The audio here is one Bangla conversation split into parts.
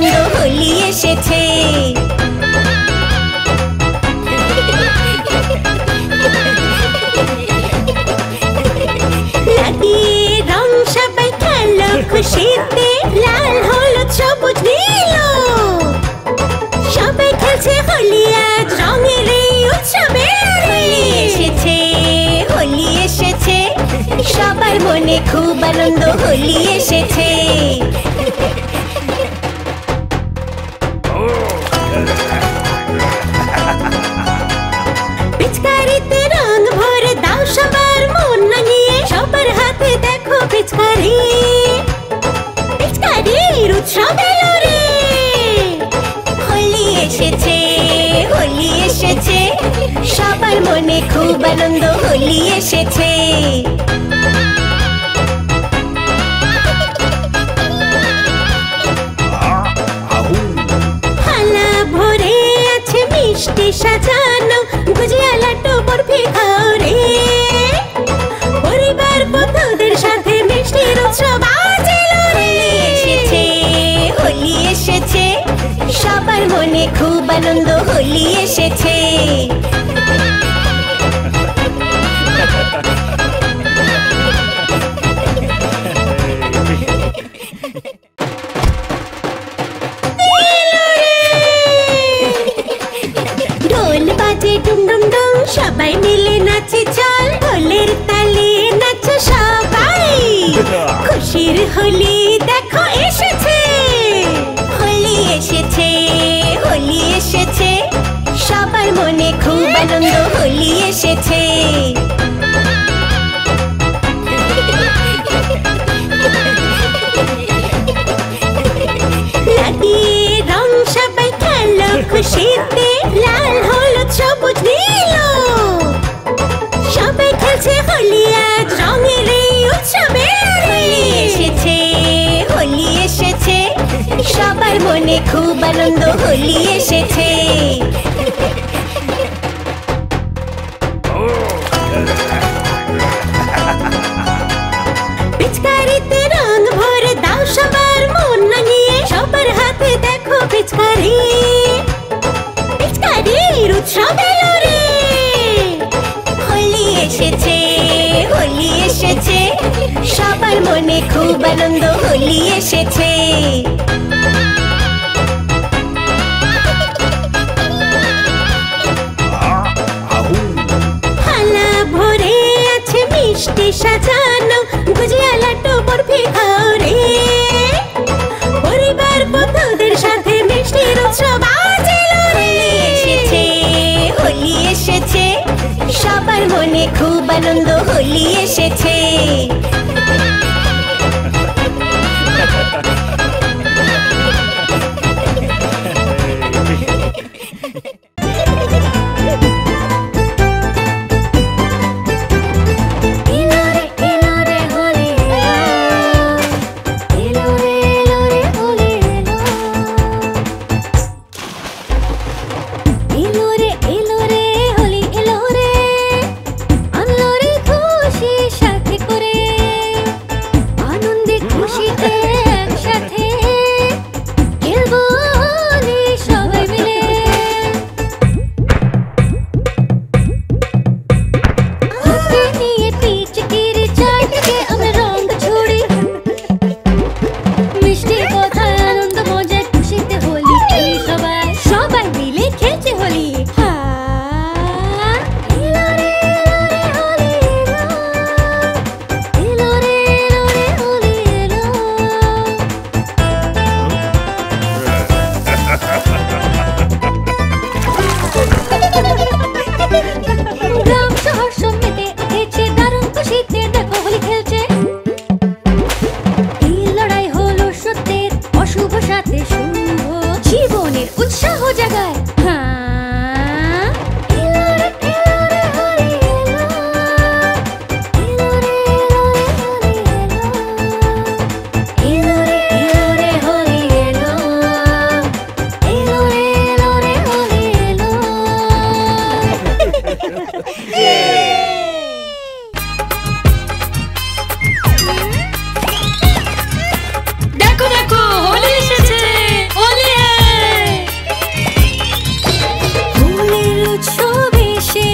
আনন্দ হোলি এসেছে। লাগিয়ে রং সবাই খেলো খুশিতে, লাল হলুদ সবুজ নীল, সবাই খেলছে হোলি আজ রঙের এই উৎসবে। হোলি এসেছে, হোলি এসেছে, সবার মনে খুব আনন্দ হোলি এসেছে। পিচকারিতে রং ভরে দাও সবার মন রাঙিয়ে, সবার হাতে দেখো পিচকারি, পিচকারির উৎসব এলো রে। হোলি এসেছে, হোলি এসেছে, সবার মনে খুব আনন্দ হোলি এসেছে। থালা ভরে আছে মিষ্টি সাজানো, গুজিয়া লাড্ডু বরফি খাও রে। পরিবার বন্ধুদের সাথে মিষ্টির উৎসব আজ এলো রে। এসেছে, হোলি এসেছে, সবার মনে খুব আনন্দ হোলি এসেছে। ঢোল বাজে ডুম ডুম ডুম, সবাই মিলে নাচে চল, ঢোলের তালে নাচো সবাই। খুশির হোলি দেখো এসেছে, হোলি এসেছে, হোলি এসেছে, সবার মনে খুব আনন্দ হোলি এসেছে। লাগিয়ে রং সবাই খেলো খুশিতে, লাল হলুদ সবুজ নীল, সবাই খেলছে হোলি আজ রঙের এই উৎসবে। হোলি এসেছে, হোলি এসেছে, সবার মনে খুব আনন্দ হোলি এসেছে। পিচকারিতে রং ভরে দাও সবার মন রাঙিয়ে, সবার হাতে দেখো পিচকারি, পিচকারির উৎসব এলো রে। হোলি এসেছে, হোলি এসেছে, সবার মনে খুব আনন্দ হোলি এসেছে। থালা ভরে আছে মিষ্টি সাজানো, গুজিয়া লাড্ডু বরফি খাও রে। পরিবার বন্ধুদের সাথে মিষ্টির উৎসব আজ এলো রে। এসেছে, হোলি এসেছে, সবার মনে খুব আনন্দ হোলি এসেছে।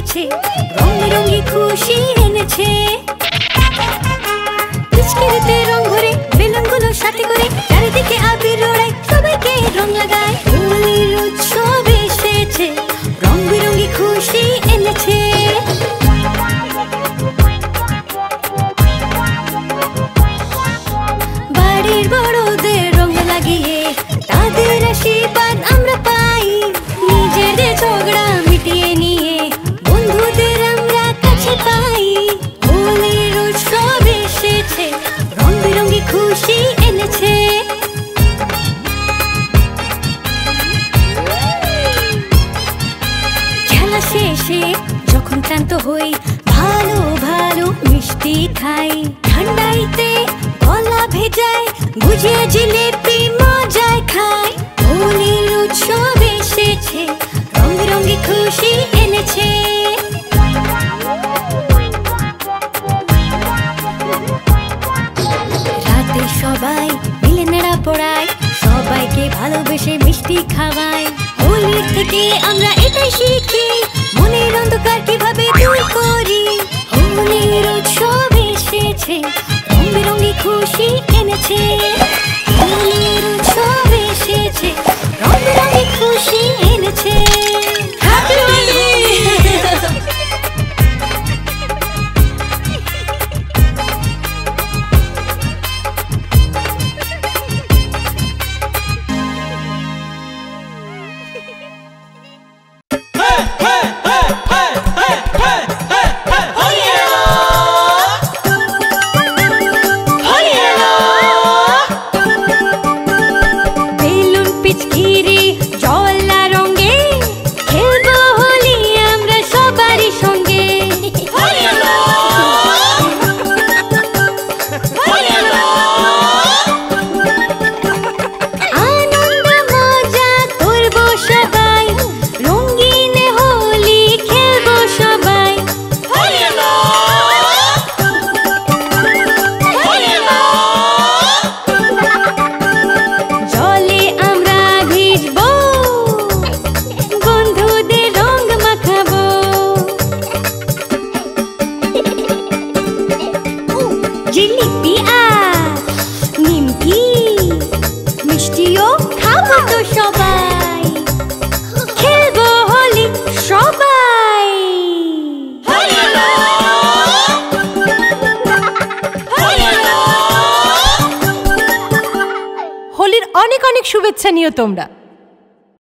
এসেছে, রং বেরঙে খুশি এনেছে। পিচকারিতে রং ভরে বেলুনগুলো সাথে করে চারিদিকে আবির ওড়ায়, সবাইকে রং লাগায়। হোলির উৎসব এসেছে, রং বেরঙে খুশি এনেছে। বাড়ির বড়দের রং লাগিয়ে তাদের আশীর্বাদ আমরা পাই। নিজেদের ঝগড়া মিটিয়ে নিয়ে বন্ধুদের আমরা কাছে পাই। হোলির উৎসব এসেছে, রং বেরঙে খুশি এনেছে। খেলা শেষে যখন ক্লান্ত হই, ভালো ভালো মিষ্টি খাই। ঠান্ডাইতে গলা ভেজায়, গুজিয়া জিলেপি মজায় খাই। হোলির উৎসব এসেছে, রং বেরঙে খুশি এনেছে। রাতে সবাই মিলে নেড়া পড়ায়, সবাইকে ভালোবেসে মিষ্টি খাওয়ায়। হোলির থেকে আমরা এটাই শিখি, মনের অন্ধকার কিভাবে দূর করি। হোলির উৎসব এসেছে, রং বেরঙে খুশি এনেছে। হোলির উৎসব এসেছে, রং বেরঙে খুশি এনেছে। হ্যাপি হোলি! জিলিপি আর নিমকি মিষ্টিও খাবো তো সবাই। খেলবো হোলি সবাই। হোলির অনেক অনেক শুভেচ্ছা নিও তোমরা।